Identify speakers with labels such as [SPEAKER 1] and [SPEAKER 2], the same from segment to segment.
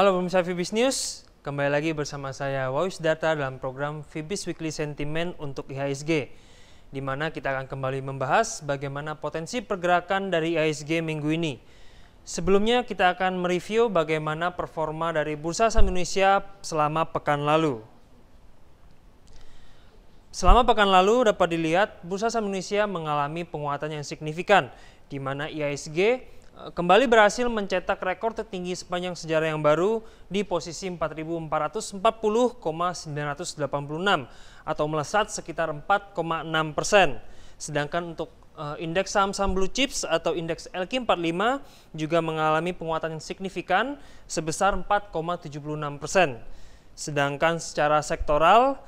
[SPEAKER 1] Halo pemirsa Fibis News, kembali lagi bersama saya Wawis Data dalam program Fibis Weekly Sentiment untuk IHSG, di mana kita akan kembali membahas bagaimana potensi pergerakan dari IHSG minggu ini. Sebelumnya kita akan mereview bagaimana performa dari Bursa Saham Indonesia selama pekan lalu. Selama pekan lalu dapat dilihat Bursa Saham Indonesia mengalami penguatan yang signifikan, di mana IHSG kembali berhasil mencetak rekor tertinggi sepanjang sejarah yang baru di posisi 4.440,986 atau melesat sekitar 4,6%. Sedangkan untuk indeks saham-saham blue chips atau indeks LQ45 juga mengalami penguatan yang signifikan sebesar 4,76%. Sedangkan secara sektoral,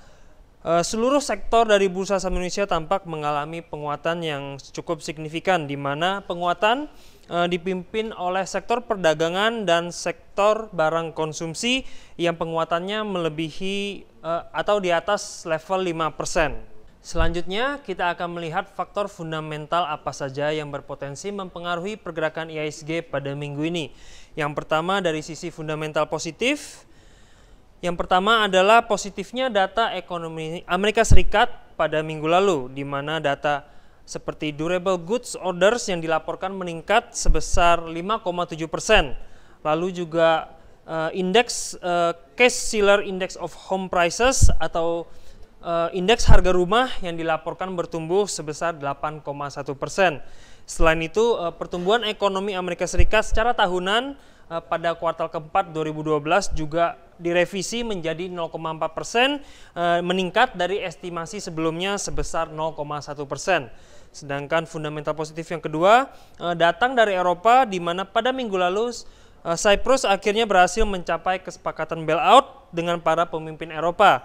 [SPEAKER 1] seluruh sektor dari Bursa Saham Indonesia tampak mengalami penguatan yang cukup signifikan, di mana penguatan dipimpin oleh sektor perdagangan dan sektor barang konsumsi yang penguatannya melebihi atau di atas level 5%. Selanjutnya kita akan melihat faktor fundamental apa saja yang berpotensi mempengaruhi pergerakan IHSG pada minggu ini. Yang pertama dari sisi fundamental positif. Yang pertama adalah positifnya data ekonomi Amerika Serikat pada minggu lalu, di mana data seperti durable goods orders yang dilaporkan meningkat sebesar 5,7%. Lalu juga indeks Case-Shiller Index of Home Prices atau indeks harga rumah yang dilaporkan bertumbuh sebesar 8,1%. Selain itu, pertumbuhan ekonomi Amerika Serikat secara tahunan pada kuartal keempat 2012 juga direvisi menjadi 0,4%, meningkat dari estimasi sebelumnya sebesar 0,1%. Sedangkan fundamental positif yang kedua datang dari Eropa, di mana pada minggu lalu Cyprus akhirnya berhasil mencapai kesepakatan bailout dengan para pemimpin Eropa,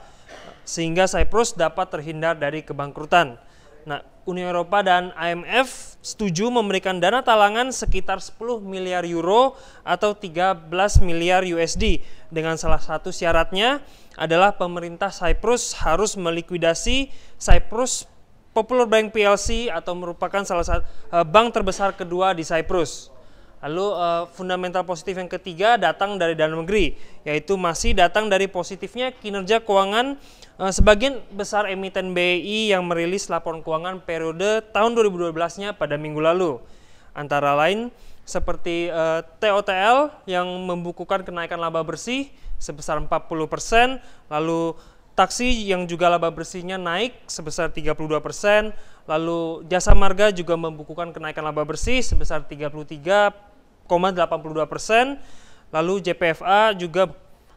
[SPEAKER 1] sehingga Cyprus dapat terhindar dari kebangkrutan. Nah, Uni Eropa dan IMF setuju memberikan dana talangan sekitar 10 miliar euro atau 13 miliar USD, dengan salah satu syaratnya adalah pemerintah Cyprus harus melikuidasi Cyprus Popular Bank PLC atau merupakan salah satu bank terbesar kedua di Cyprus. Lalu fundamental positif yang ketiga datang dari dalam negeri, yaitu masih datang dari positifnya kinerja keuangan sebagian besar emiten BEI yang merilis laporan keuangan periode tahun 2012-nya pada minggu lalu. Antara lain seperti TOTL yang membukukan kenaikan laba bersih sebesar 40%, lalu taksi yang juga laba bersihnya naik sebesar 32%, lalu Jasa Marga juga membukukan kenaikan laba bersih sebesar 33,82%, lalu JPFA juga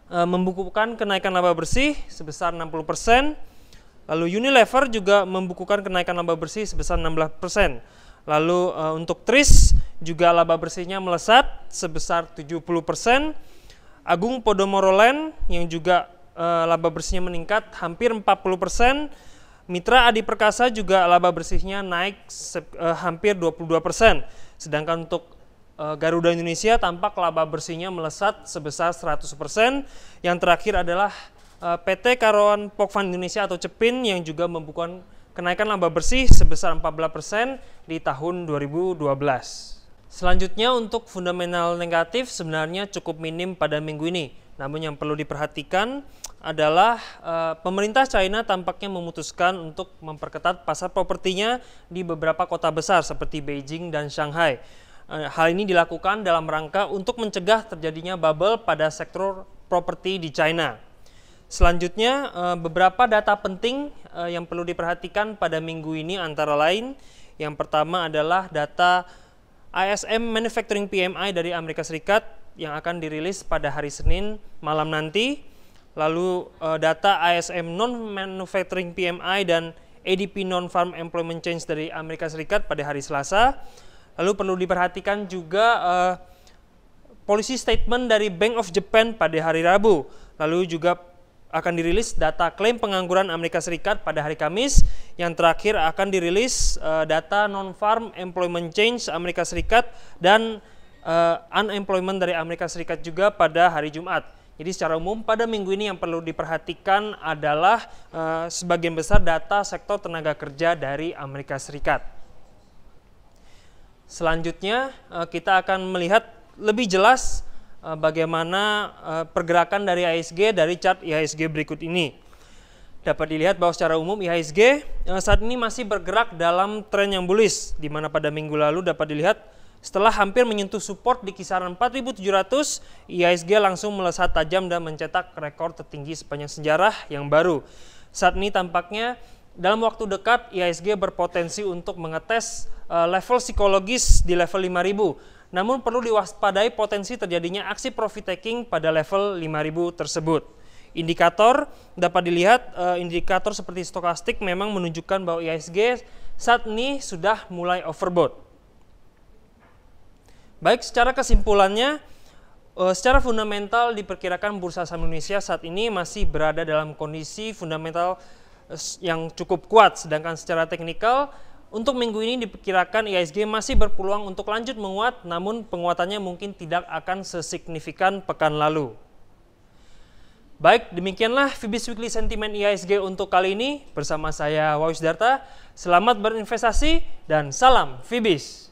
[SPEAKER 1] membukukan kenaikan laba bersih sebesar 60%, lalu Unilever juga membukukan kenaikan laba bersih sebesar 16%, lalu untuk Tris juga laba bersihnya melesat sebesar 70%, Agung Podomoro Land yang juga laba bersihnya meningkat hampir 40%, Mitra Adi Perkasa juga laba bersihnya naik hampir 22%, sedangkan untuk Garuda Indonesia tampak laba bersihnya melesat sebesar 100%. Yang terakhir adalah PT Karawan Pokphand Indonesia atau CEPIN yang juga membukukan kenaikan laba bersih sebesar 14% di tahun 2012. Selanjutnya untuk fundamental negatif sebenarnya cukup minim pada minggu ini. Namun yang perlu diperhatikan adalah pemerintah China tampaknya memutuskan untuk memperketat pasar propertinya di beberapa kota besar seperti Beijing dan Shanghai. Hal ini dilakukan dalam rangka untuk mencegah terjadinya bubble pada sektor properti di China. Selanjutnya, beberapa data penting yang perlu diperhatikan pada minggu ini antara lain, yang pertama adalah data ISM Manufacturing PMI dari Amerika Serikat yang akan dirilis pada hari Senin malam nanti. Lalu data ISM Non-Manufacturing PMI dan ADP Non-Farm Employment Change dari Amerika Serikat pada hari Selasa. Lalu perlu diperhatikan juga policy statement dari Bank of Japan pada hari Rabu. Lalu juga akan dirilis data klaim pengangguran Amerika Serikat pada hari Kamis. Yang terakhir akan dirilis data Non-Farm Employment Change Amerika Serikat dan unemployment dari Amerika Serikat juga pada hari Jumat. Jadi secara umum pada minggu ini yang perlu diperhatikan adalah sebagian besar data sektor tenaga kerja dari Amerika Serikat. Selanjutnya kita akan melihat lebih jelas bagaimana pergerakan dari IHSG dari chart IHSG berikut ini. Dapat dilihat bahwa secara umum IHSG saat ini masih bergerak dalam tren yang bullish, di mana pada minggu lalu dapat dilihat setelah hampir menyentuh support di kisaran 4.700, IHSG langsung melesat tajam dan mencetak rekor tertinggi sepanjang sejarah yang baru. Saat ini tampaknya dalam waktu dekat IHSG berpotensi untuk mengetes level psikologis di level 5.000. Namun perlu diwaspadai potensi terjadinya aksi profit taking pada level 5.000 tersebut. Indikator dapat dilihat, indikator seperti stokastik memang menunjukkan bahwa IHSG saat ini sudah mulai overbought. Baik, secara kesimpulannya, secara fundamental diperkirakan bursa saham Indonesia saat ini masih berada dalam kondisi fundamental yang cukup kuat, sedangkan secara teknikal untuk minggu ini diperkirakan IHSG masih berpeluang untuk lanjut menguat, namun penguatannya mungkin tidak akan sesignifikan pekan lalu. Baik, demikianlah Fibis Weekly Sentiment IHSG untuk kali ini. Bersama saya Wawi Sudarta, selamat berinvestasi dan salam Fibis.